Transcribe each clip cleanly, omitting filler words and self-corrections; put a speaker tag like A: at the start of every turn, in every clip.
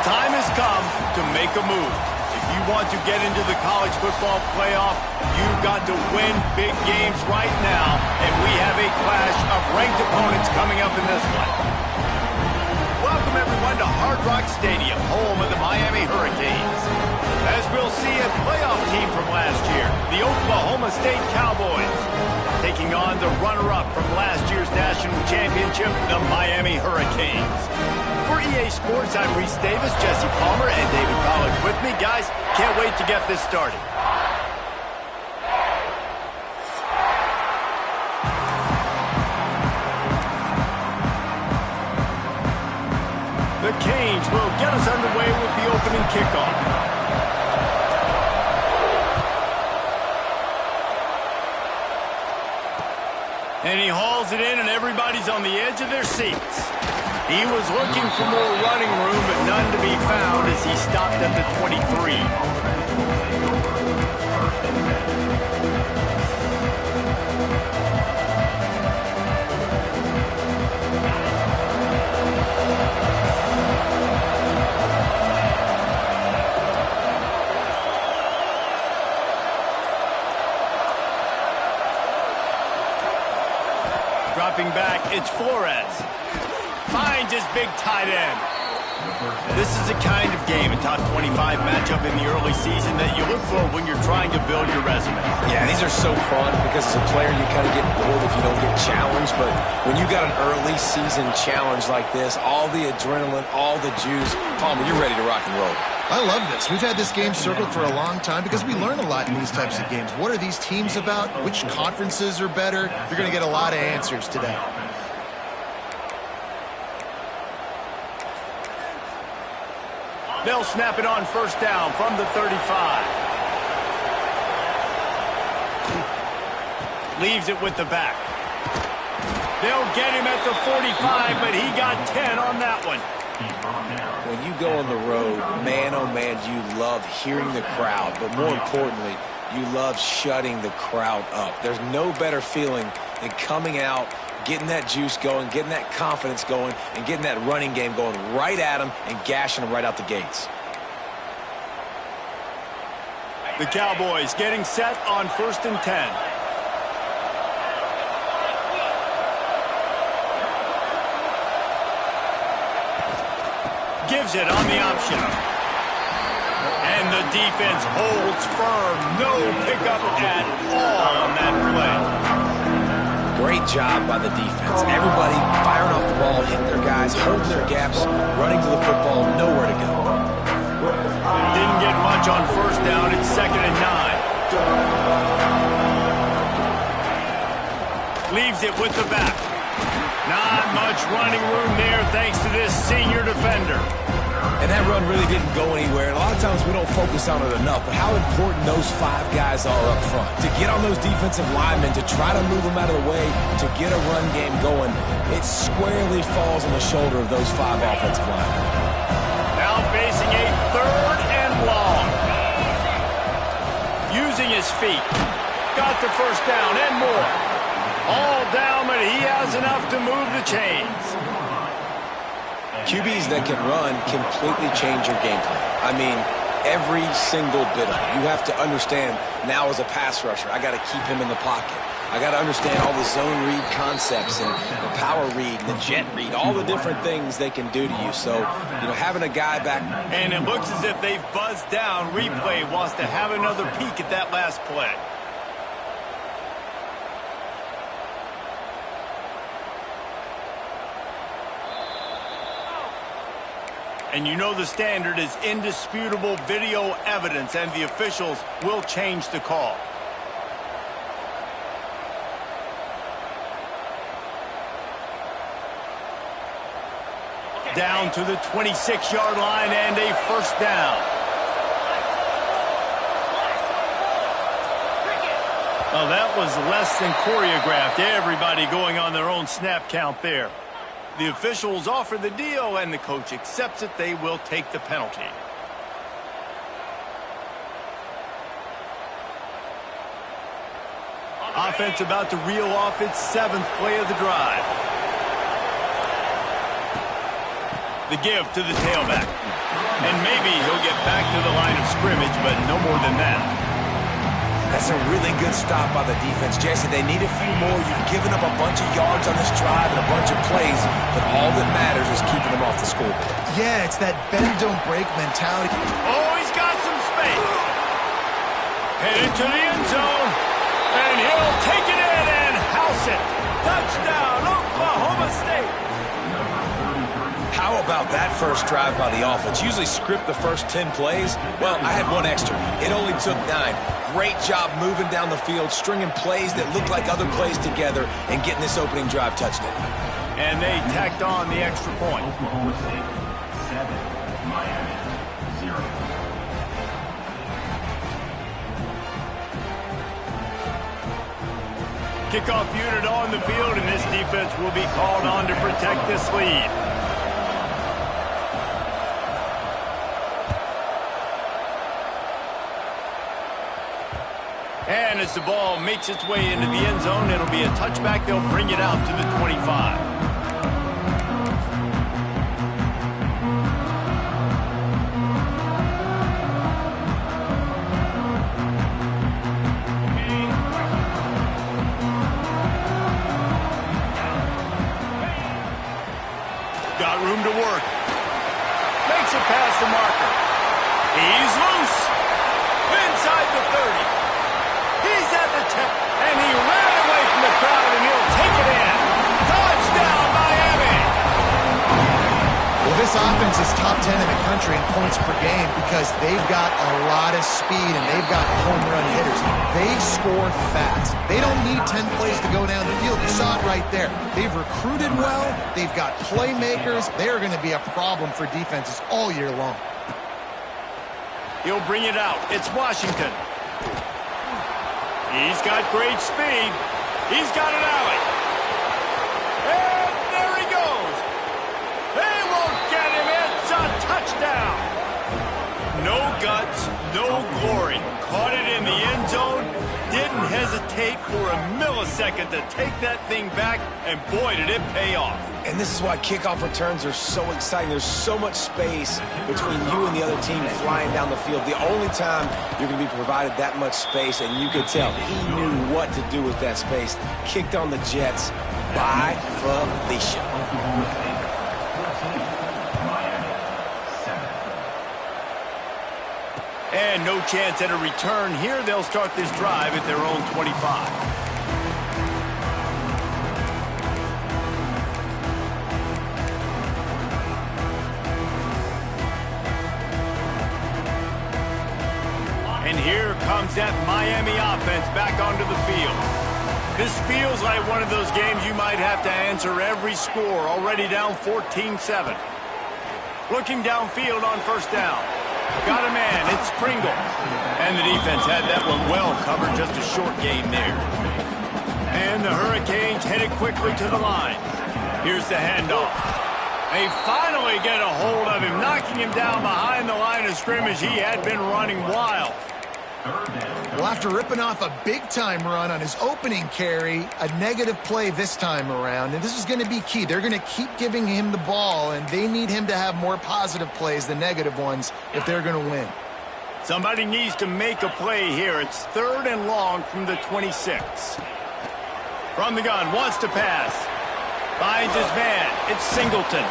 A: time has come to make a move. If you want to get into the college football playoff, you've got to win big games right now, and we have a clash of ranked opponents coming up in this one. Welcome, everyone, to Hard Rock Stadium, home of the Miami Hurricanes. As we'll see, a playoff team from last year, the Oklahoma State Cowboys, taking on the runner-up from last year's national championship, the Miami Hurricanes. For EA Sports, I'm Reese Davis, Jesse Palmer, and David Pollack with me. Guys, can't wait to get this started. The Canes will get us underway with the opening kickoff. And he hauls it in, and everybody's on the edge of their seats. He was looking for more running room, but none to be found as he stopped at the 23. Dropping back, it's Flores. Finds his big tight end. This is the kind of game, a top 25 matchup in the early season that you look for when you're trying to build your resume.
B: Yeah, these are so fun because as a player you kind of get bored if you don't get challenged, but when you got an early season challenge like this, all the adrenaline, all the juice, Palmer, you're ready to rock and roll.
C: I love this. We've had this game circled for a long time because we learn a lot in these types of games. What are these teams about? Which conferences are better? You're going to get a lot of answers today.
A: They'll snap it on first down from the 35. Leaves it with the back. They'll get him at the 45, but he got 10 on that one.
B: When you go on the road, man, oh man, you love hearing the crowd, but more importantly, you love shutting the crowd up. There's no better feeling than coming out, getting that juice going, getting that confidence going, and getting that running game going right at them and gashing them right out the gates.
A: The Cowboys getting set on 1st and 10. Gives it on the option. And the defense holds firm. No pickup at all on that play.
B: Great job by the defense. Everybody firing off the ball, hitting their guys, holding their gaps, running to the football, nowhere to go.
A: Didn't get much on first down. It's 2nd and 9. Leaves it with the back. Not much running room there thanks to this senior defender.
B: And that run really didn't go anywhere. And a lot of times we don't focus on it enough, but how important those 5 guys are up front. To get on those defensive linemen, to try to move them out of the way, to get a run game going, it squarely falls on the shoulder of those 5 offensive linemen.
A: Now facing a 3rd and long. Using his feet. Got the first down and more. All down, but he has enough to move the chains.
B: QBs that can run completely change your game plan. I mean, every single bit of it. You have to understand now as a pass rusher, I got to keep him in the pocket. I got to understand all the zone read concepts and the power read and the jet read, all the different things they can do to you. So, you know, having a guy back.
A: And it looks as if they've buzzed down. Replay wants to have another peek at that last play. And you know the standard is indisputable video evidence, and the officials will change the call. Down to the 26-yard line and a first down. Well, that was less than choreographed. Everybody going on their own snap count there. The officials offer the deal, and the coach accepts it. They will take the penalty. Offense about to reel off its 7th play of the drive. The give to the tailback. And maybe he'll get back to the line of scrimmage, but no more than that.
B: That's a really good stop by the defense. Jesse, they need a few more. You've given up a bunch of yards on this drive and a bunch of plays, but all that matters is keeping them off the scoreboard.
C: Yeah, it's that bend, don't break mentality.
A: Oh, he's got some space. Headed to the end zone. And he'll take it in and house it. Touchdown, Oklahoma State.
B: How about that first drive by the offense? Usually script the first 10 plays. Well, I had one extra. It only took 9. Great job moving down the field, stringing plays that look like other plays together, and getting this opening drive touchdown.
A: And they tacked on the extra point.
D: Oklahoma State 7, Miami 0.
A: Kickoff unit on the field, and this defense will be called on to protect this lead. And as the ball makes its way into the end zone, it'll be a touchback. They'll bring it out to the 25. Got room to work. Makes it past the marker. He's loose. Inside the 30. He's at the 10. And he ran away from the crowd, and he'll take it in. Touchdown, Miami.
C: Well, this offense is top 10 in the country in points per game because they've got a lot of speed and they've got home run hitters. They score fast. They don't need 10 plays to go down the field. You saw it right there. They've recruited well. They've got playmakers. They're going to be a problem for defenses all year long.
A: He'll bring it out. It's Washington. He's got great speed. He's got an alley. And there he goes. They won't get him. It's a touchdown. No guts, no glory. Caught it in the end zone. Didn't hesitate for a millisecond to take that thing back, and boy, did it pay off.
B: And this is why kickoff returns are so exciting. There's so much space between you and the other team flying down the field. The only time you're going to be provided that much space, and you could tell he knew what to do with that space. Kicked on the Jets by Felicia.
A: And no chance at a return here. They'll start this drive at their own 25. And here comes that Miami offense back onto the field. This feels like one of those games you might have to answer every score. Already down 14-7. Looking downfield on first down. Got a man, it's Pringle. And the defense had that one well covered, just a short gain there. And the Hurricanes headed quickly to the line. Here's the handoff. They finally get a hold of him, knocking him down behind the line of scrimmage. He had been running wild.
C: Well, after ripping off a big-time run on his opening carry, a negative play this time around, and this is going to be key. They're going to keep giving him the ball, and they need him to have more positive plays than negative ones if they're going to win.
A: Somebody needs to make a play here. It's 3rd and long from the 26. From the gun, wants to pass. Finds his man. It's Singleton.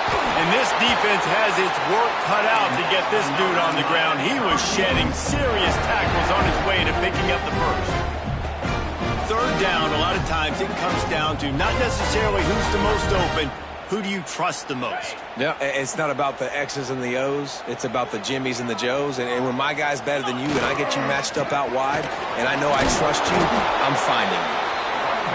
A: And this defense has its work cut out to get this dude on the ground. He was shedding serious tackles on his way to picking up the first. 3rd down, a lot of times it comes down to not necessarily who's the most open, who do you trust the most?
B: Yeah, it's not about the X's and the O's. It's about the Jimmys and the Joes. And when my guy's better than you and I get you matched up out wide, and I know I trust you, I'm finding you.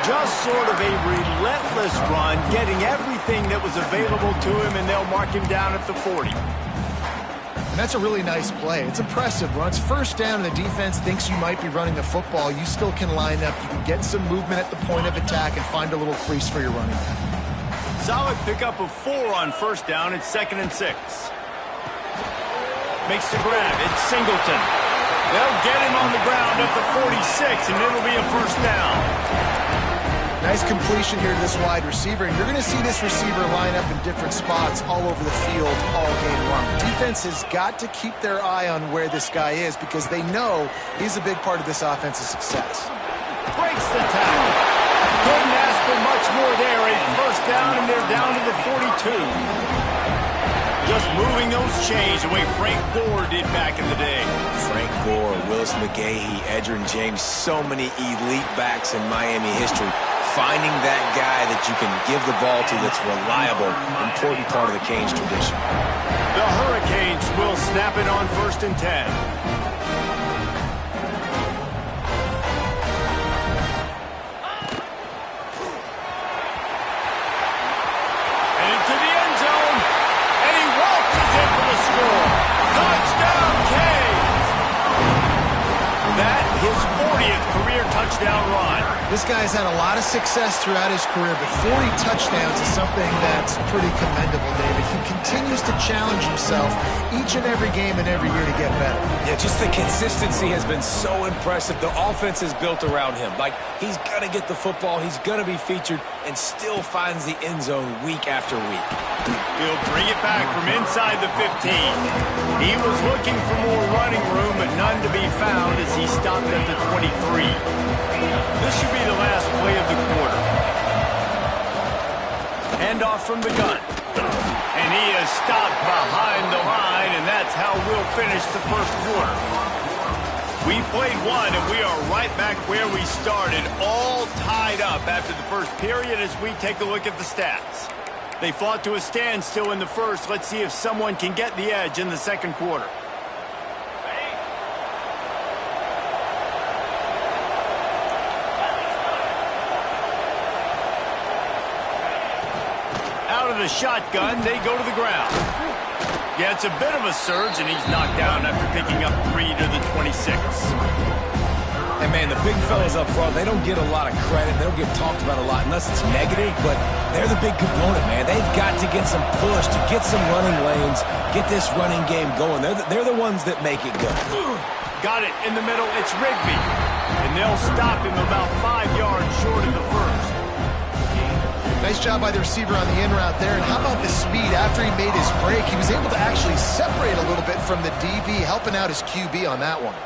A: Just sort of a relentless run, getting everything that was available to him, and they'll mark him down at the 40.
C: And that's a really nice play. It's impressive. When it's first down and the defense thinks you might be running the football, you still can line up. You can get some movement at the point of attack and find a little crease for your running back.
A: Solid pickup of 4 on first down. It's 2nd and 6. Makes the grab. It's Singleton. They'll get him on the ground at the 46, and it'll be a first down.
C: Nice completion here to this wide receiver, and you're going to see this receiver line up in different spots all over the field all game long. Defense has got to keep their eye on where this guy is because they know he's a big part of this offense's success.
A: Breaks the tackle. Couldn't ask for much more there. A first down, and they're down to the 42. Just moving those chains the way Frank Gore did back in the day.
B: Frank Gore, Willis McGahee, Edgerrin James, so many elite backs in Miami history. Finding that guy that you can give the ball to that's reliable, important part of the Canes tradition.
A: The Hurricanes will snap it on 1st and 10. And into the end zone, and he waltzes in for the score. Touchdown, Canes! That his 40th career touchdown run.
C: This guy's had a lot of success throughout his career, but 40 touchdowns is something that's pretty commendable, David. He continues to challenge himself each and every game and every year to get better.
B: Yeah, just the consistency has been so impressive. The offense is built around him. Like, he's going to get the football, he's going to be featured, and still finds the end zone week after week.
A: He'll bring it back from inside the 15. He was looking for more running room, but none to be found as he stopped at the 23. This should be the last play of the quarter. Handoff from the gun. And he is stopped behind the line, and that's how we'll finish the first quarter. We played one, and we are right back where we started, all tied up after the first period as we take a look at the stats. They fought to a standstill in the first. Let's see if someone can get the edge in the second quarter. Out of the shotgun, they go to the ground. Yeah, it's a bit of a surge, and he's knocked down after picking up 3 to the 26.
B: And, man, the big fellas up front, they don't get a lot of credit. They don't get talked about a lot unless it's negative, but they're the big component, man. They've got to get some push, to get some running lanes, get this running game going. They're the ones that make it go.
A: Got it in the middle. It's Rigby. And they'll stop him about 5 yards short of the first.
C: Nice job by the receiver on the in route there. And how about the speed? After he made his break, he was able to actually separate a little bit from the DB, helping out his QB on that one.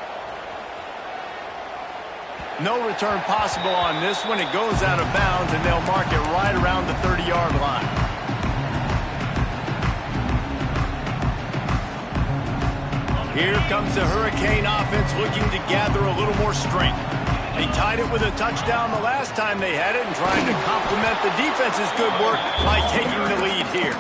A: No return possible on this one. It goes out of bounds, and they'll mark it right around the 30-yard line. Here comes the Hurricane offense looking to gather a little more strength. They tied it with a touchdown the last time they had it and trying to complement the defense's good work by taking the lead here.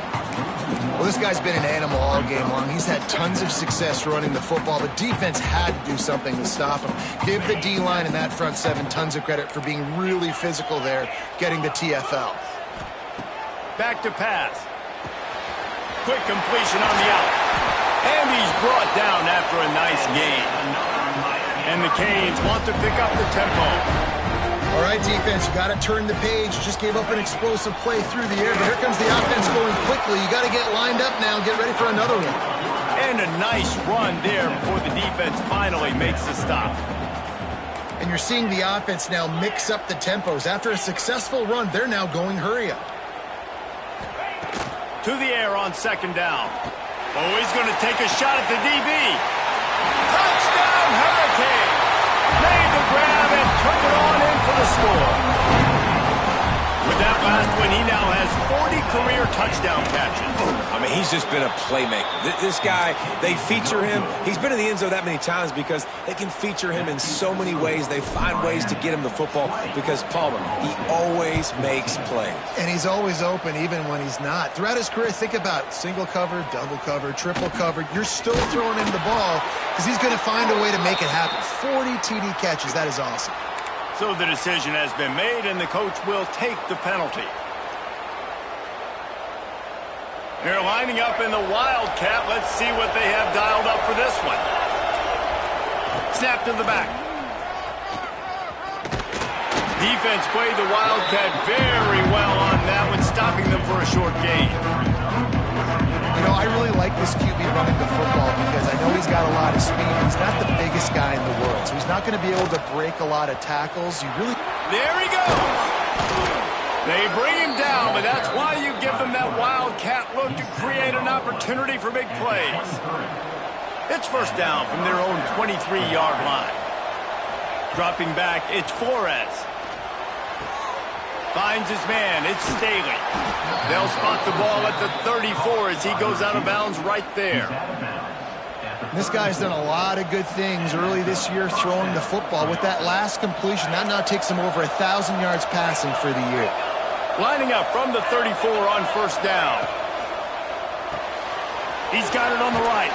C: Well, this guy's been an animal all game long. He's had tons of success running the football. The defense had to do something to stop him. Give the D-line and that front seven tons of credit for being really physical there, getting the TFL.
A: Back to pass. Quick completion on the out. And he's brought down after a nice gain. And the Canes want to pick up the tempo.
C: All right, defense, you got to turn the page. Just gave up an explosive play through the air, but here comes the offense going quickly. You got to get lined up now and get ready for another one.
A: And a nice run there before the defense finally makes the stop.
C: And you're seeing the offense now mix up the tempos. After a successful run, they're now going hurry up.
A: To the air on second down. Oh, he's going to take a shot at the DB. Touchdown, Hurricane! Made the grab and took it on in for the score. With that last one, he now has 40 career touchdown catches.
B: I mean, he's just been a playmaker. This guy, they feature him. He's been in the end zone that many times because they can feature him in so many ways. They find ways to get him the football because Palmer, he always makes plays.
C: And he's always open even when he's not. Throughout his career, think about single cover, double cover, triple cover. You're still throwing him the ball because he's going to find a way to make it happen. 40 TD catches. That is awesome.
A: So the decision has been made, and the coach will take the penalty. They're lining up in the Wildcat. Let's see what they have dialed up for this one. Snap to the back. Defense played the Wildcat very well on that one, stopping them for a short gain.
C: You You know, I really like this QB running the football because I know he's got a lot of speed. He's not the biggest guy in the world, so he's not going to be able to break a lot of tackles.
A: There he goes. They bring him down, but that's why you give them that wildcat look to create an opportunity for big plays. It's first down from their own 23-yard line. Dropping back, it's Flores. Finds his man, it's Staley. They'll spot the ball at the 34 as he goes out of bounds right there.
C: This guy's done a lot of good things early this year throwing the football. With that last completion, that now takes him over 1,000 yards passing for the year.
A: Lining up from the 34 on first down. He's got it on the right.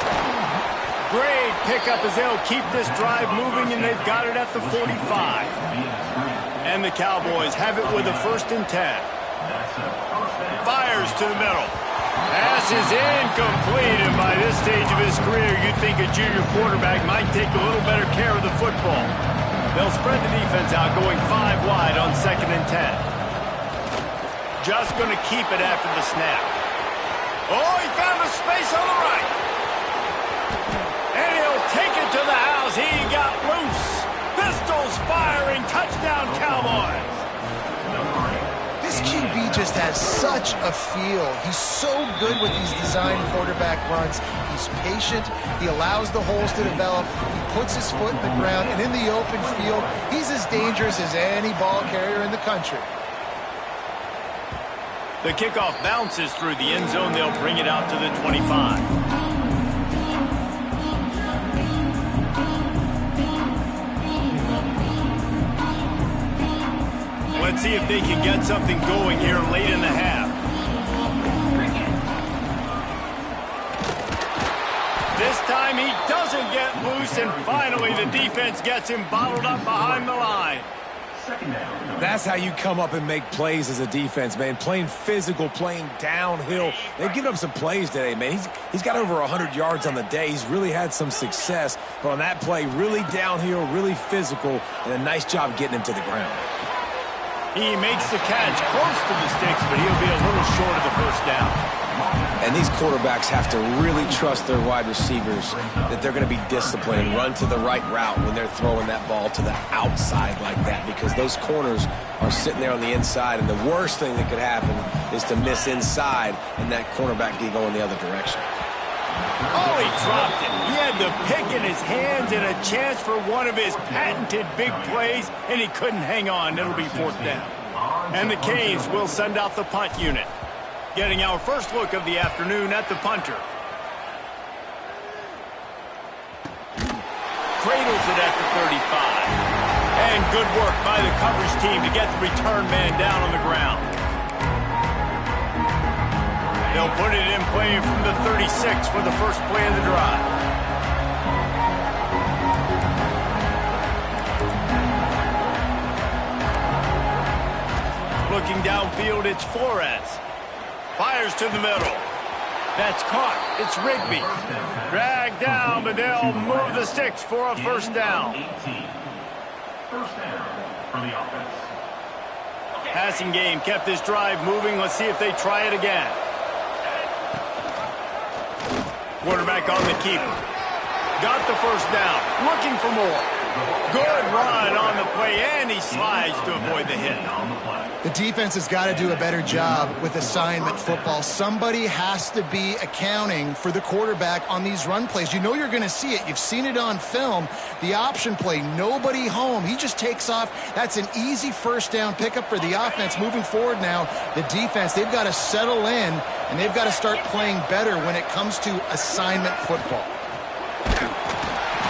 A: Great pickup as they'll keep this drive moving, and they've got it at the 45. And the Cowboys have it with a 1st and 10. Fires to the middle. Pass is incomplete, and by this stage of his career, you'd think a junior quarterback might take a little better care of the football. They'll spread the defense out, going 5 wide on 2nd and 10. Just going to keep it after the snap. Oh, he found a space on the right. And he'll take it to the house. He got loose. Pistols firing. Touchdown, Cowboys.
C: This QB just has such a feel. He's so good with these design quarterback runs. He's patient. He allows the holes to develop. He puts his foot in the ground. And in the open field, he's as dangerous as any ball carrier in the country.
A: The kickoff bounces through the end zone. They'll bring it out to the 25. Let's see if they can get something going here late in the half. This time he doesn't get loose, and finally the defense gets him bottled up behind the line.
B: That's how you come up and make plays as a defense, man. Playing physical, playing downhill. They've given up some plays today, man. He's got over 100 yards on the day. He's really had some success. But on that play, really downhill, really physical, and a nice job getting him to the ground.
A: He makes the catch close to the sticks, but he'll be a little short of the 1st down.
B: And these quarterbacks have to really trust their wide receivers that they're going to be disciplined and run to the right route when they're throwing that ball to the outside like that, because those corners are sitting there on the inside, and the worst thing that could happen is to miss inside and that cornerback be going the other direction.
A: Oh, he dropped it. He had the pick in his hands and a chance for one of his patented big plays, and he couldn't hang on. It'll be 4th down. And the Canes will send out the punt unit. Getting our first look of the afternoon at the punter. Cradles it at the 35. And good work by the coverage team to get the return man down on the ground. They'll put it in play from the 36 for the first play of the drive. Looking downfield, it's Flores. Fires to the middle. That's caught. It's Rigby. Dragged down, but they'll move the sticks for a 1st down.
D: 1st down for the offense.
A: Passing game kept this drive moving. Let's see if they try it again. Quarterback on the keeper. Got the 1st down. Looking for more. Good run on the play, and he slides to avoid the hit.
C: The defense has got to do a better job with assignment football. Somebody has to be accounting for the quarterback on these run plays. You know you're going to see it. You've seen it on film. The option play, nobody home. He just takes off. That's an easy 1st down pickup for the offense. Moving forward now, the defense, they've got to settle in, and they've got to start playing better when it comes to assignment football.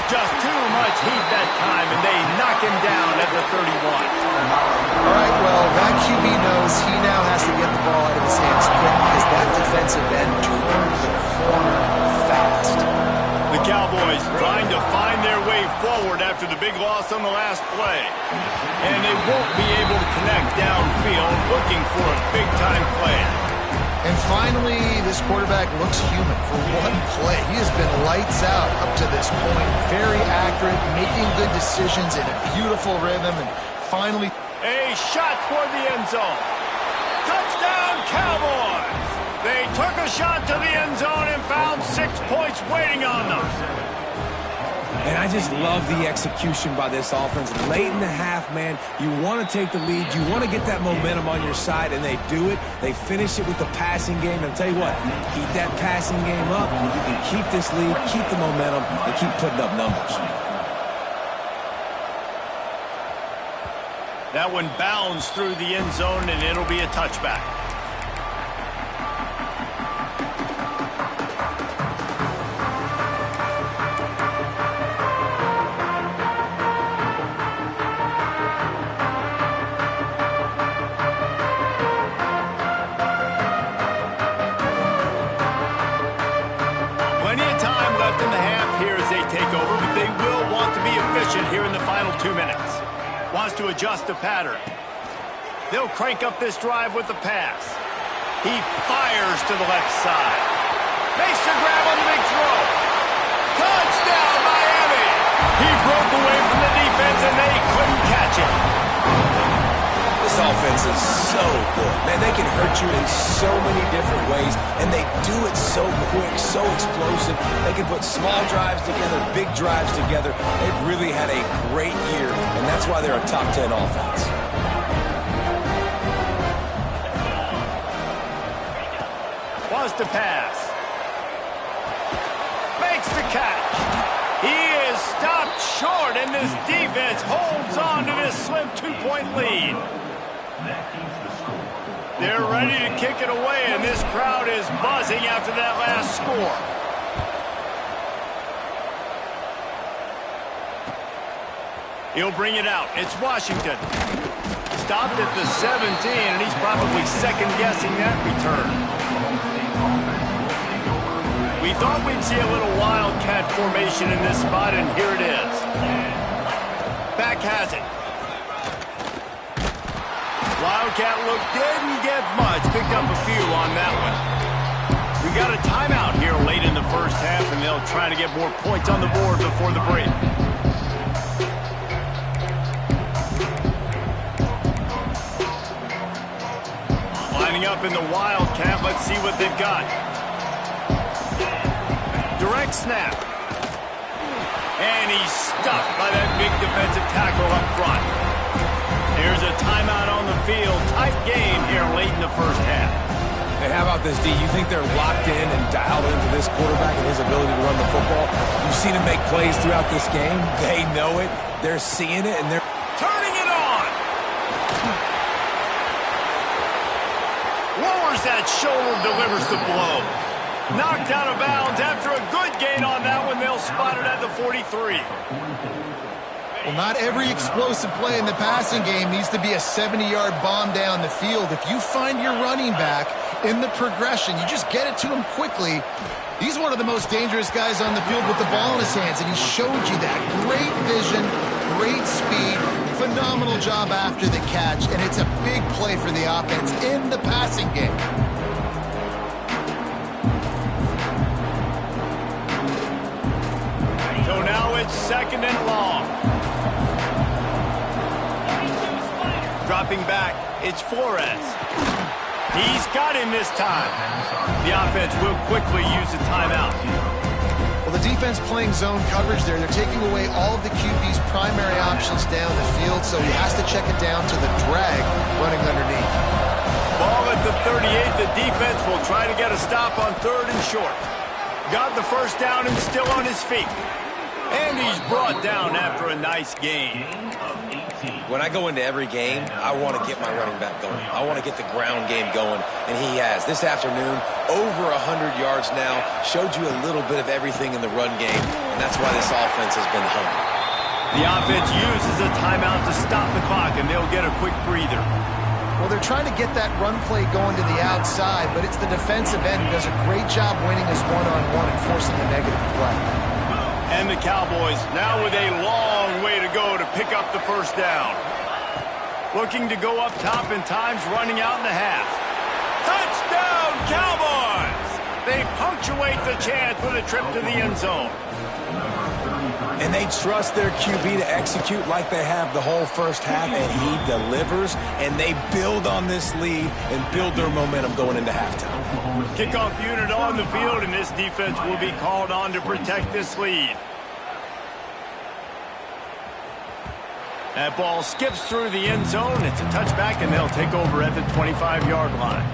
A: Just too much heat that time, and they knock him down at the 31.
C: All right, well, that QB knows he now has to get the ball out of his hands quick because that defensive end turned the corner fast.
A: The Cowboys trying to find their way forward after the big loss on the last play. And they won't be able to connect downfield, looking for a big-time play.
C: And finally, this quarterback looks human for one play. He has been lights out up to this point. Very accurate, making good decisions in a beautiful rhythm, and finally...
A: A shot toward the end zone. Touchdown, Cowboys! They took a shot to the end zone and found 6 points waiting on them.
B: And I just love the execution by this offense. Late in the half, man, you want to take the lead. You want to get that momentum on your side, and they do it. They finish it with the passing game. And I'll tell you what, keep that passing game up. You can keep this lead, keep the momentum, and keep putting up numbers.
A: That one bounds through the end zone, and it'll be a touchback. Here in the final 2 minutes. Wants to adjust the pattern. They'll crank up this drive with the pass. He fires to the left side. Makes the grab on the big throw. Touchdown, Miami! He broke away from the defense and they couldn't catch it.
B: This offense is so good. Man, they can hurt you in so many different ways, and they do it so quick, so explosive. They can put small drives together, big drives together. They've really had a great year, and that's why they're a top 10 offense.
A: Wants to pass. Makes the catch. He is stopped short, and this defense holds on to this slim 2-point lead. They're ready to kick it away, and this crowd is buzzing after that last score. He'll bring it out. It's Washington. Stopped at the 17, and he's probably second-guessing that return. We thought we'd see a little wildcat formation in this spot, and here it is. Back has it. Wildcat look didn't get much. Picked up a few on that one. We got a timeout here late in the first half, and they'll try to get more points on the board before the break. Lining up in the Wildcat. Let's see what they've got. Direct snap. And he's stuffed by that big defensive tackle up front. Here's a timeout on the field. Tight game here late in the first half.
B: Hey, how about this, D? You think they're locked in and dialed into this quarterback and his ability to run the football? You've seen him make plays throughout this game. They know it. They're seeing it, and they're
A: turning it on. Lowers that shoulder, delivers the blow. Knocked out of bounds after a good gain on that one. They'll spot it at the 43.
C: Well, not every explosive play in the passing game needs to be a 70-yard bomb down the field. If you find your running back in the progression, you just get it to him quickly. He's one of the most dangerous guys on the field with the ball in his hands, and he showed you that. Great vision, great speed, phenomenal job after the catch, and it's a big play for the offense in the passing game.
A: So now it's 2nd and long. Dropping back, it's Flores. He's got him this time. The offense will quickly use a timeout.
C: Well, the defense playing zone coverage there. They're taking away all of the QB's primary options down the field, so he has to check it down to the drag running underneath.
A: Ball at the 38. The defense will try to get a stop on 3rd and short. Got the first down and still on his feet. And he's brought down after a nice gain.
B: When I go into every game, I want to get my running back going. I want to get the ground game going, and he has. This afternoon, over 100 yards now, showed you a little bit of everything in the run game, and that's why this offense has been hungry.
A: The offense uses a timeout to stop the clock, and they'll get a quick breather.
C: Well, they're trying to get that run play going to the outside, but it's the defensive end who does a great job winning his one-on-one and forcing a negative play.
A: And the Cowboys now with a long way to go to pick up the first down. Looking to go up top, and time's running out in the half. Touchdown, Cowboys! They punctuate the chance with a trip to the end zone.
B: And And they trust their QB to execute like they have the whole first half, and he delivers, and they build on this lead and build their momentum going into halftime.
A: Kickoff unit on the field, and this defense will be called on to protect this lead. That ball skips through the end zone. It's a touchback, and they'll take over at the 25-yard line.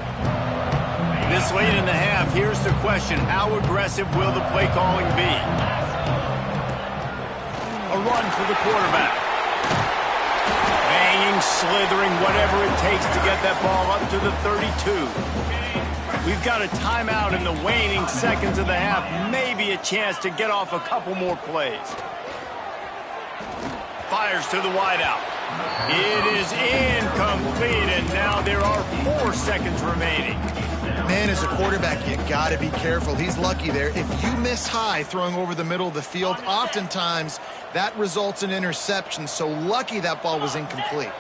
A: This late in the half, here's the question. How aggressive will the play calling be? A run for the quarterback. Banging, slithering, whatever it takes to get that ball up to the 32. We've got a timeout in the waning seconds of the half. Maybe a chance to get off a couple more plays. Fires to the wideout. It is incomplete, and now there are 4 seconds remaining.
C: Man, as a quarterback, you got to be careful. He's lucky there. If you miss high throwing over the middle of the field, oftentimes that results in interception. So lucky that ball was incomplete.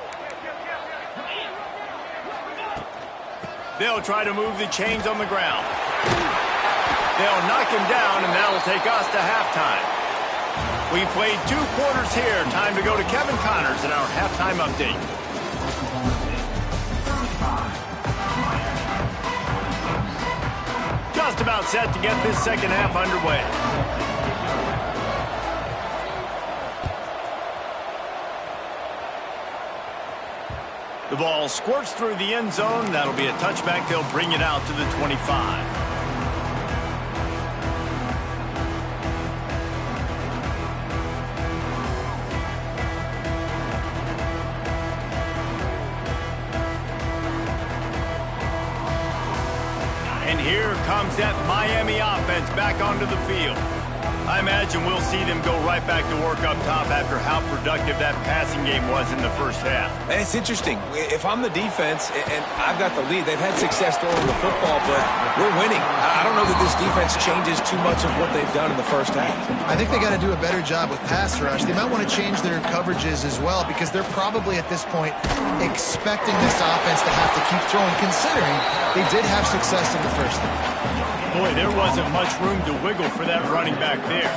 A: They'll try to move the chains on the ground. They'll knock him down, and that'll take us to halftime. We played 2 quarters here. Time to go to Kevin Connors in our halftime update. Just about set to get this second half underway. The ball squirts through the end zone. That'll be a touchback. They'll bring it out to the 25. And here comes that Miami offense back onto the field. I imagine we'll see them go right back to work up top after how productive that passing game was in the first half.
B: And it's interesting. If I'm the defense and I've got the lead, they've had success throwing the football, but we're winning. I don't know that this defense changes too much of what they've done in the first half.
C: I think they got to do a better job with pass rush. They might want to change their coverages as well, because they're probably at this point expecting this offense to have to keep throwing, considering they did have success in the first half.
A: Boy, there wasn't much room to wiggle for that running back there.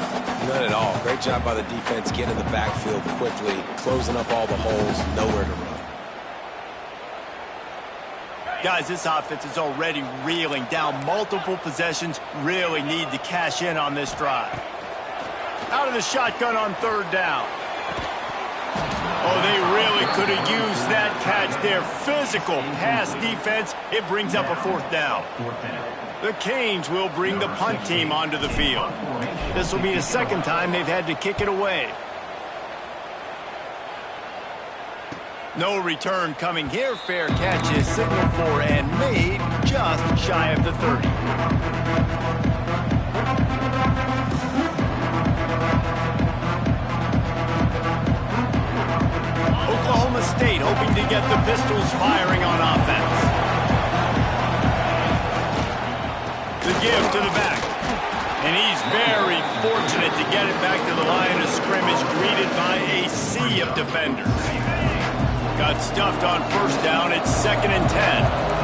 B: None at all. Great job by the defense getting in the backfield quickly, closing up all the holes, nowhere to run.
A: Guys, this offense is already reeling down multiple possessions. Really need to cash in on this drive. Out of the shotgun on 3rd down. Oh, they really could have used that catch there. Physical pass defense. It brings up a 4th down. The Canes will bring the punt team onto the field. This will be the 2nd time they've had to kick it away. No return coming here. Fair catch is signaled for and made just shy of the 30. Oklahoma State hoping to get the Pistols firing on offense. The give to the back. And he's very fortunate to get it back to the line of scrimmage, greeted by a sea of defenders. Got stuffed on 1st down. It's 2nd and 10.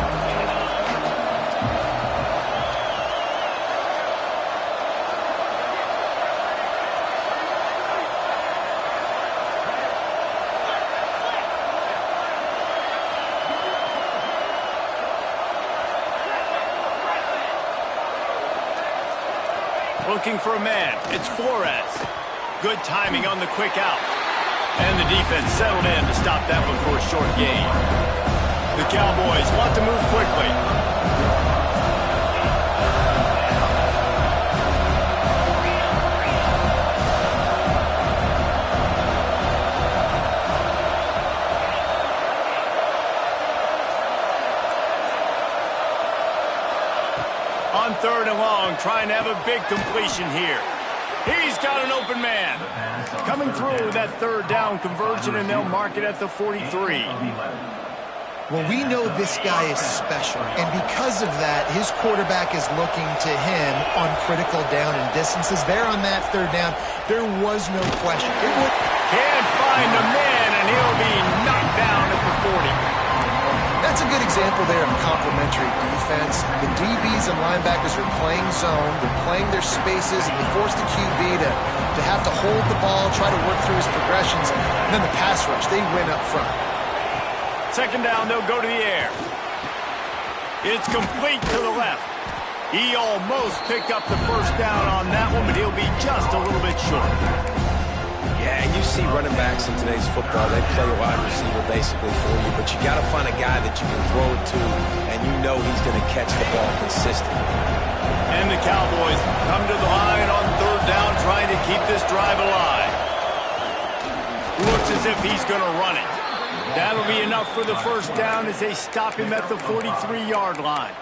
A: Looking for a man. It's Flores. Good timing on the quick out. And the defense settled in to stop that one for a short gain. The Cowboys want to move quickly. On 3rd and long, trying to have a big completion here. He's got an open man. Coming through that 3rd down conversion, and they'll mark it at the 43.
C: Well, we know this guy is special, and because of that, his quarterback is looking to him on critical down and distances. There on that 3rd down, there was no question.
A: Can't find a man, and he'll be knocked down at the 40.
C: That's a good example there of complementary defense. The DBs and linebackers are playing zone, they're playing their spaces, and they force the QB to have to hold the ball, try to work through his progressions, and then the pass rush, they win up front.
A: Second down, they'll go to the air. It's complete to the left. He almost picked up the first down on that one, but he'll be just a little bit short.
B: Yeah, and you see running backs in today's football, they play a wide receiver basically for you, but you got to find a guy that you can throw it to, and you know he's going to catch the ball consistently.
A: And the Cowboys come to the line on third down, trying to keep this drive alive. Looks as if he's going to run it. That'll be enough for the first down as they stop him at the 43-yard line.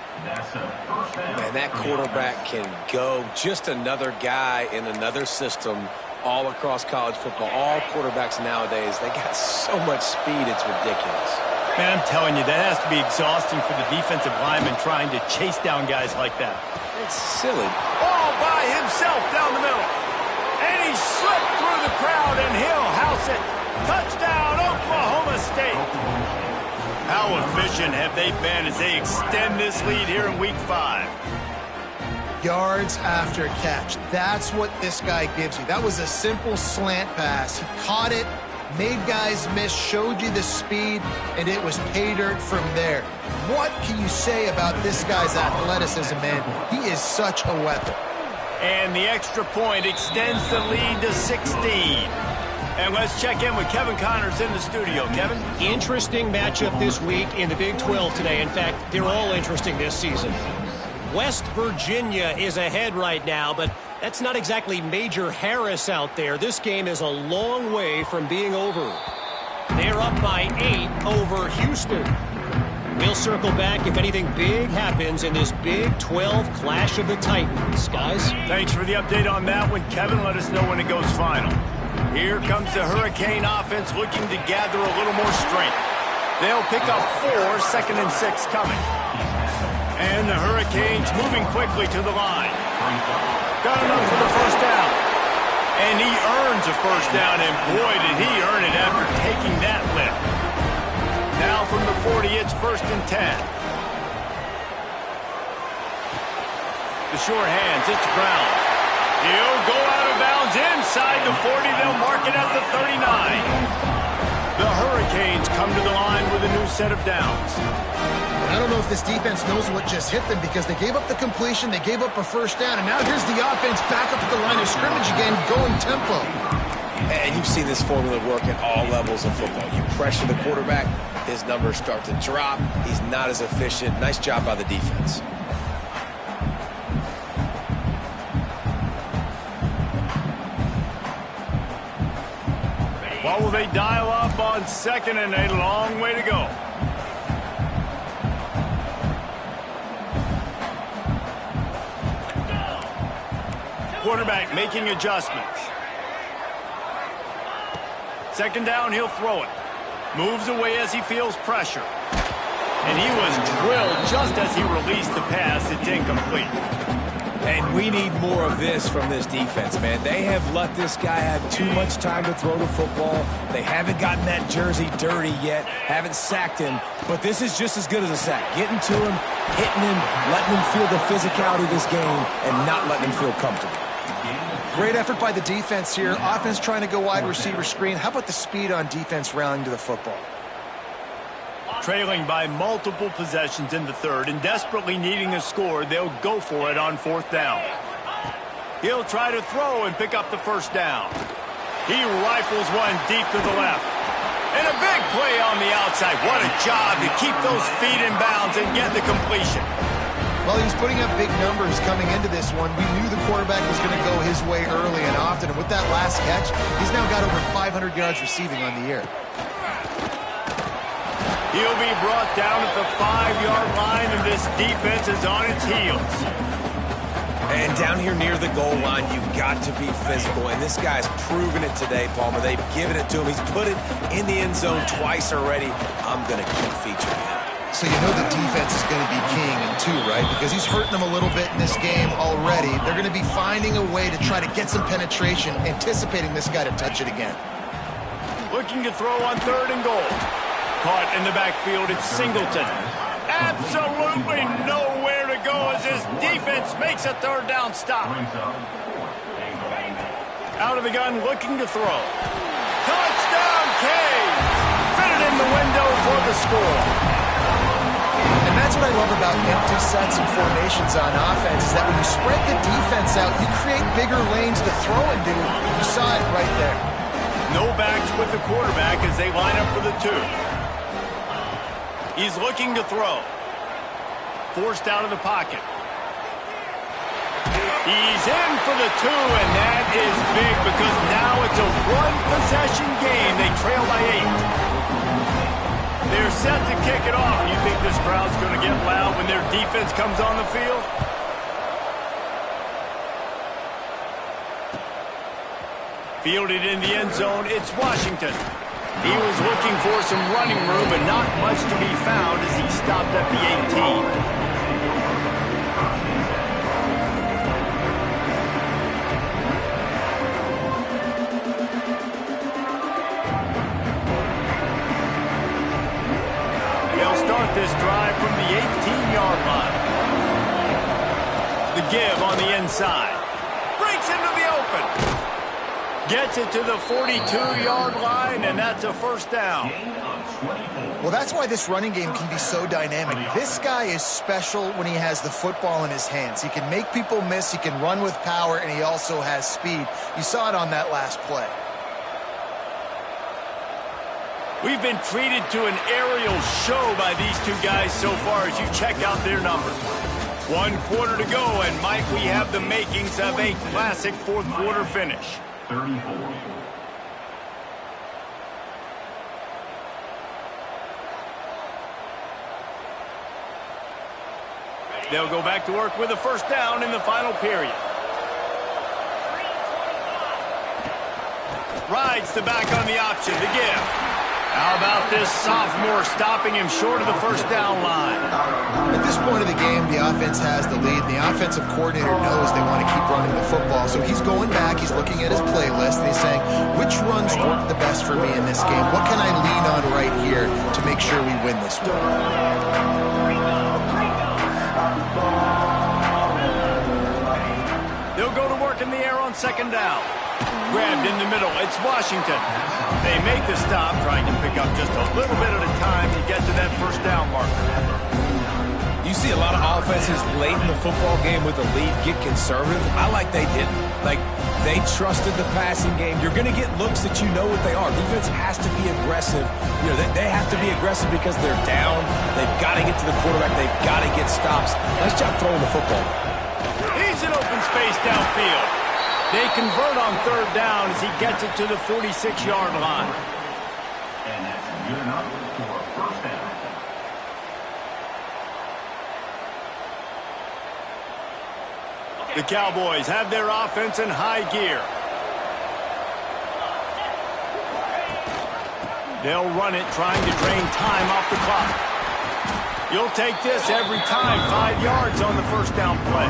B: And that quarterback can go. Just another guy in another system all across college football. All quarterbacks nowadays, they got so much speed, it's ridiculous.
A: Man, I'm telling you, that has to be exhausting for the defensive lineman trying to chase down guys like that.
B: It's silly.
A: All by himself down the middle. And he slipped through the crowd, and he'll house it. Touchdown, Oklahoma State. How efficient have they been as they extend this lead here in Week 5?
C: Yards after catch. That's what this guy gives you. That was a simple slant pass. He caught it, made guys miss, showed you the speed, and it was pay dirt from there. What can you say about this guy's athleticism, man? He is such a weapon.
A: And the extra point extends the lead to 16. And let's check in with Kevin Connors in the studio. Kevin?
E: Interesting matchup this week in the Big 12 today. In fact, they're all interesting this season. West Virginia is ahead right now, but that's not exactly Major Harris out there. This game is a long way from being over. They're up by 8 over Houston. We'll circle back if anything big happens in this Big 12 Clash of the Titans. Guys?
A: Thanks for the update on that one, Kevin. Let us know when it goes final. Here comes the Hurricane offense looking to gather a little more strength. They'll pick up 4, 2nd and 6 coming. And the Hurricanes moving quickly to the line. Got enough for the first down. And he earns a first down, and boy, did he earn it after taking that lift. Now from the 40, it's 1st and 10. The short hands, it's Brown. He'll go out of bounds inside the 40. They'll mark it at the 39. The Hurricanes come to the line with a new set of downs.
C: I don't know if this defense knows what just hit them because they gave up the completion, they gave up a first down, and now here's the offense back up at the line of scrimmage again, going tempo.
B: And you've seen this formula work at all levels of football. You pressure the quarterback, his numbers start to drop. He's not as efficient. Nice job by the defense.
A: What will they dial up on 2nd and a long way to go? Quarterback making adjustments. 2nd down, he'll throw it. Moves away as he feels pressure. And he was drilled just as he released the pass. It's incomplete.
B: And we need more of this from this defense, man. They have let this guy have too much time to throw the football. They haven't gotten that jersey dirty yet, haven't sacked him, but this is just as good as a sack. Getting to him, hitting him, letting him feel the physicality of this game, and not letting him feel comfortable.
C: Great effort by the defense here. Offense trying to go wide receiver screen. How about the speed on defense rallying to the football?
A: Trailing by multiple possessions in the 3rd and desperately needing a score, they'll go for it on 4th down. He'll try to throw and pick up the first down. He rifles one deep to the left. And a big play on the outside. What a job to keep those feet in bounds and get the completion.
C: Well, he was putting up big numbers coming into this one. We knew the quarterback was going to go his way early and often. And with that last catch, he's now got over 500 yards receiving on the year.
A: He'll be brought down at the 5-yard line, and this defense is on its heels.
B: And down here near the goal line, you've got to be physical. And this guy's proven it today, Palmer. They've given it to him. He's put it in the end zone twice already. I'm going to keep featuring him.
C: So you know the defense is going to be king in 2, right? Because he's hurting them a little bit in this game already. They're going to be finding a way to try to get some penetration, anticipating this guy to touch it again.
A: Looking to throw on 3rd and goal. Caught in the backfield, it's Singleton. Absolutely nowhere to go as his defense makes a third down stop. Out of the gun, looking to throw. Touchdown, Canes! Fitted in the window for the score.
C: And that's what I love about empty sets and formations on offense, is that when you spread the defense out, you create bigger lanes to throw into. You saw it right there.
A: No backs with the quarterback as they line up for the 2. He's looking to throw. Forced out of the pocket. He's in for the 2, and that is big because now it's a one-possession game. They trail by 8. They're set to kick it off. You think this crowd's going to get loud when their defense comes on the field? Fielded in the end zone, it's Washington. He was looking for some running room, but not much to be found as he stopped at the 18. They'll start this drive from the 18-yard line. The give on the inside. Breaks into the open. Gets it to the 42-yard line, and that's a first down.
C: Well, that's why this running game can be so dynamic. This guy is special when he has the football in his hands. He can make people miss, he can run with power, and he also has speed. You saw it on that last play.
A: We've been treated to an aerial show by these two guys so far as you check out their numbers. 1 quarter to go, and might we have the makings of a classic fourth-quarter finish.
D: 34.
A: They'll go back to work with a first down in the final period. Rides the back on the option, the give. How about this sophomore stopping him short of the first down line?
C: At this point of the game, the offense has the lead, and the offensive coordinator knows they want to keep running the football. So he's going back, he's looking at his playlist, and he's saying, which runs work the best for me in this game? What can I lean on right here to make sure we win this one?
A: They'll go to work in the air on second down. Grabbed in the middle, it's Washington. They make the stop, trying to pick up just a little bit at a time to get to that first down marker.
B: You see a lot of offenses late in the football game with a lead get conservative. I like they didn't. Like, they trusted the passing game. You're going to get looks that you know what they are. Defense has to be aggressive. You know, they have to be aggressive because they're down. They've got to get to the quarterback. They've got to get stops. Nice job throwing the football.
A: He's in open space downfield. They convert on third down as he gets it to the 46-yard line.
D: And that's good enough for a first down.
A: The Cowboys have their offense in high gear. They'll run it, trying to drain time off the clock. You'll take this every time. 5 yards on the first down play.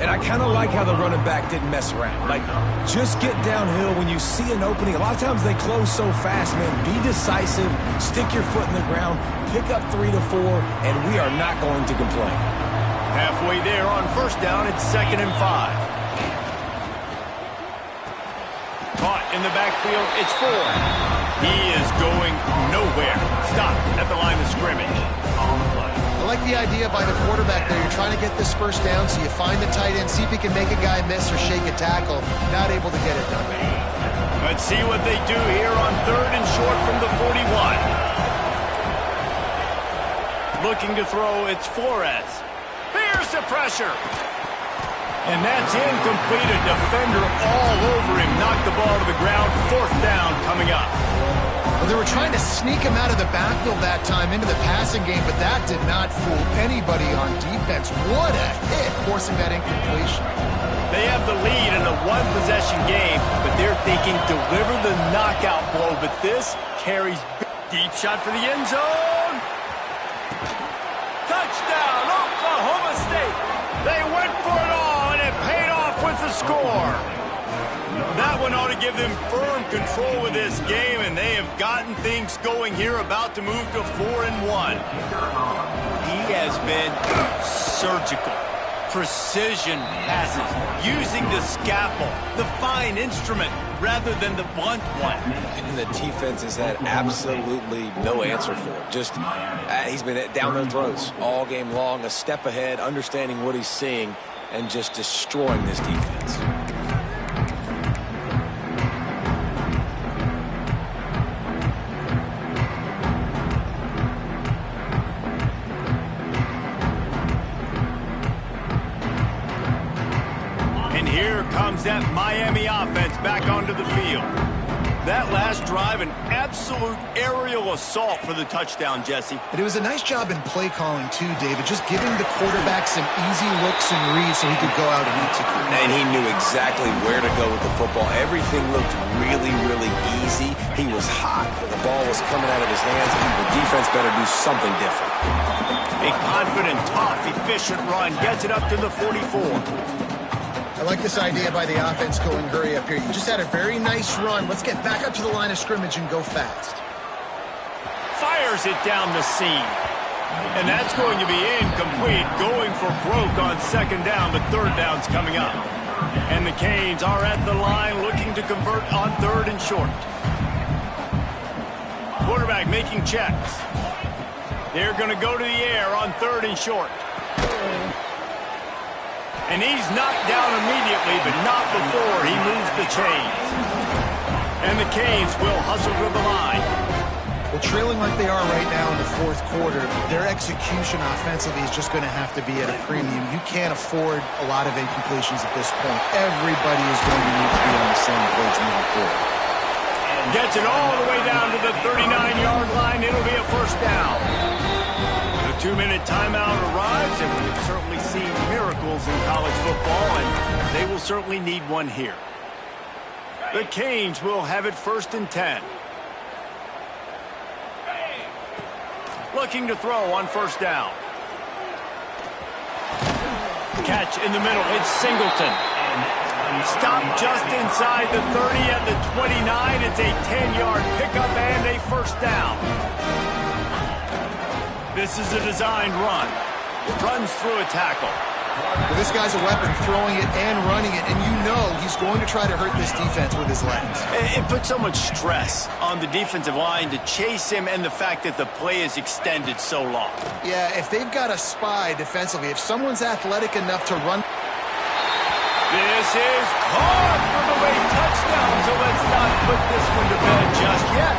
B: And I kind of like how the running back didn't mess around. Like, just get downhill when you see an opening. A lot of times they close so fast, man. Be decisive, stick your foot in the ground, pick up 3 to 4, and we are not going to complain.
A: Halfway there on first down, it's 2nd and 5. Caught in the backfield, it's 4. He is going nowhere. Stopped at the line of scrimmage.
C: I like the idea by the quarterback there. You're trying to get this first down, so you find the tight end, see if he can make a guy miss or shake a tackle. Not able to get it done.
A: Let's see what they do here on 3rd and short from the 41. Looking to throw, it's Flores. Here's the pressure. And that's incomplete. A defender all over him. Knocked the ball to the ground. 4th down coming up.
C: Well, they were trying to sneak him out of the backfield that time into the passing game, but that did not fool anybody on defense. What a hit, forcing that incompletion.
A: They have the lead in a one-possession game, but they're thinking deliver the knockout blow, but this carries deep shot for the end zone. Touchdown, Oklahoma State. They went for it all, and it paid off with the score. That one ought to give them firm control of this game, and they have gotten things going here, about to move to 4-1. He has been surgical. Precision passes, using the scalpel, the fine instrument, rather than the blunt one.
B: And the defense has had absolutely no answer for it. Just, he's been down their throats all game long, a step ahead, understanding what he's seeing, and just destroying this defense.
A: Comes that Miami offense back onto the field. That last drive, an absolute aerial assault for the touchdown, Jesse.
C: But it was a nice job in play calling too, David, just giving the quarterback some easy looks and reads so he could go out and execute.
B: And he knew exactly where to go with the football. Everything looked really, really easy. He was hot. The ball was coming out of his hands. The defense better do something different.
A: A confident, tough, efficient run gets it up to the 44.
C: I like this idea by the offense going hurry up here. You just had a very nice run. Let's get back up to the line of scrimmage and go fast.
A: Fires it down the seam. And that's going to be incomplete. Going for broke on second down, but third down's coming up. And the Canes are at the line looking to convert on third and short. Quarterback making checks. They're going to go to the air on third and short. And he's knocked down immediately, but not before he moves the chains. And the Canes will hustle to the line.
C: Well, trailing like they are right now in the fourth quarter, their execution offensively is just going to have to be at a premium. You can't afford a lot of incompletions at this point. Everybody is going to need to be on the same page moving forward.
A: Gets it all the way down to the 39-yard line. It'll be a first down. The 2-minute timeout arrives, and we've certainly seen miracles in college football, and they will certainly need one here. The Canes will have it first and 10. Looking to throw on first down. Catch in the middle. It's Singleton. Stopped just inside the 30 at the 29. It's a 10-yard pickup and a first down. This is a designed run. Runs through a tackle.
C: Well, this guy's a weapon, throwing it and running it, and you know he's going to try to hurt this defense with his legs.
A: It puts so much stress on the defensive line to chase him, and the fact that the play is extended so long.
C: Yeah, if they've got a spy defensively, if someone's athletic enough to run...
A: This is caught for the late touchdown, so let's not put this one to bed just yet.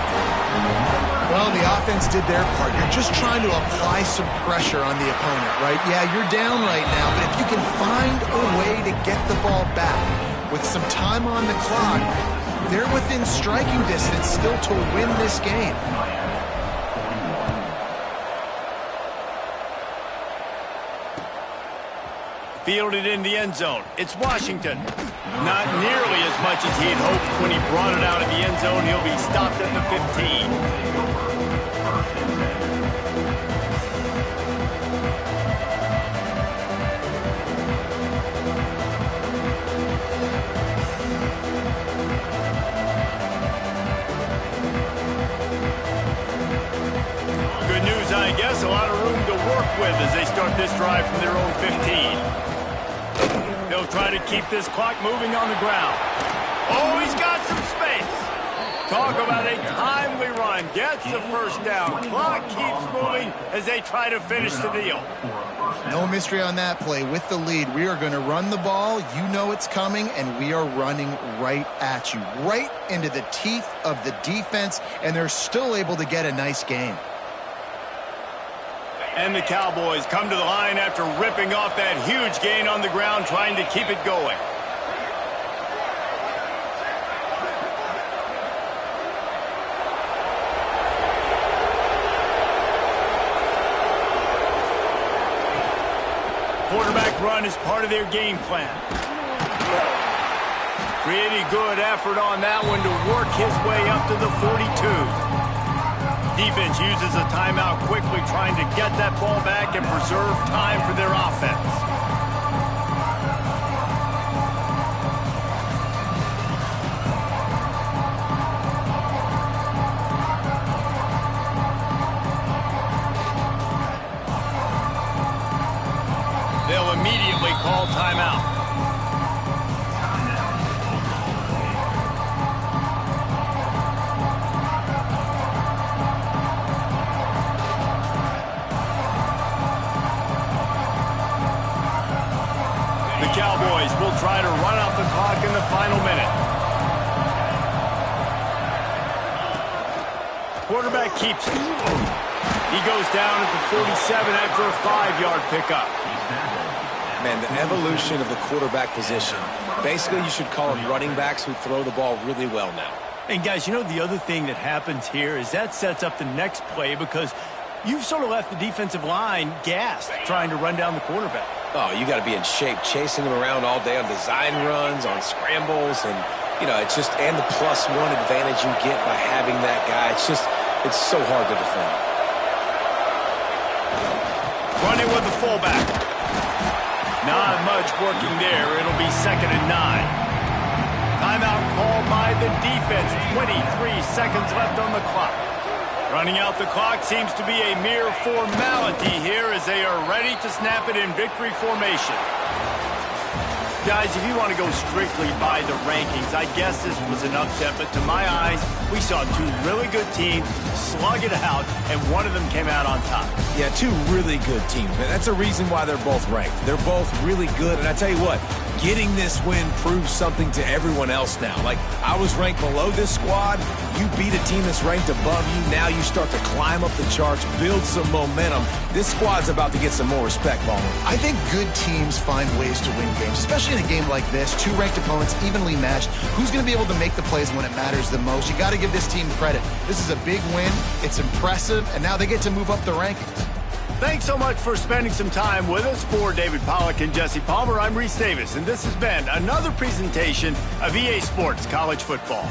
C: Well, the offense did their part. You're just trying to apply some pressure on the opponent, right? Yeah, you're down right now, but if you can find a way to get the ball back with some time on the clock, they're within striking distance still to win this game.
A: Fielded in the end zone. It's Washington. Not nearly as much as he had hoped when he brought it out of the end zone. He'll be stopped at the 15. Good news, I guess. A lot of room to work with as they start this drive from their own 15. They'll try to keep this clock moving on the ground. Oh, he's got some space. Talk about a timely run. Gets the first down. Clock keeps moving as they try to finish the deal.
C: No mystery on that play. With the lead, we are going to run the ball. You know it's coming, and we are running right at you, right into the teeth of the defense, and they're still able to get a nice game.
A: And the Cowboys come to the line after ripping off that huge gain on the ground, trying to keep it going. Quarterback run is part of their game plan. Pretty good effort on that one to work his way up to the 42. Defense uses a timeout quickly, trying to get that ball back and preserve time for their offense. call timeout. The Cowboys will try to run out the clock in the final minute. Quarterback keeps it. He goes down at the 47 after a 5-yard pickup.
B: Man, the evolution of the quarterback position. Basically, you should call them running backs who throw the ball really well now.
A: And guys, you know the other thing that happens here is that sets up the next play because you've sort of left the defensive line gassed trying to run down the quarterback.
B: Oh, you got to be in shape, chasing him around all day on design runs, on scrambles, and, you know, it's just, and the +1 advantage you get by having that guy. It's so hard to defend.
A: Running with the fullback. Not much working there. It'll be 2nd and 9. Timeout called by the defense. 23 seconds left on the clock. Running out the clock seems to be a mere formality here as they are ready to snap it in victory formation. Guys, if you want to go strictly by the rankings, I guess this was an upset, but to my eyes, we saw two really good teams slug it out, and one of them came out on top.
B: Yeah, two really good teams, man. That's a reason why they're both ranked. They're both really good, and I tell you what, getting this win proves something to everyone else now. Like, I was ranked below this squad. You beat a team that's ranked above you. Now you start to climb up the charts, build some momentum. This squad's about to get some more respect, Ballmer.
C: I think good teams find ways to win games, especially in a game like this. Two ranked opponents, evenly matched. Who's going to be able to make the plays when it matters the most? You got to give this team credit. This is a big win. It's impressive, and now they get to move up the rankings.
A: Thanks so much for spending some time with us. For David Pollack and Jesse Palmer, I'm Reese Davis, and this has been another presentation of EA Sports College Football.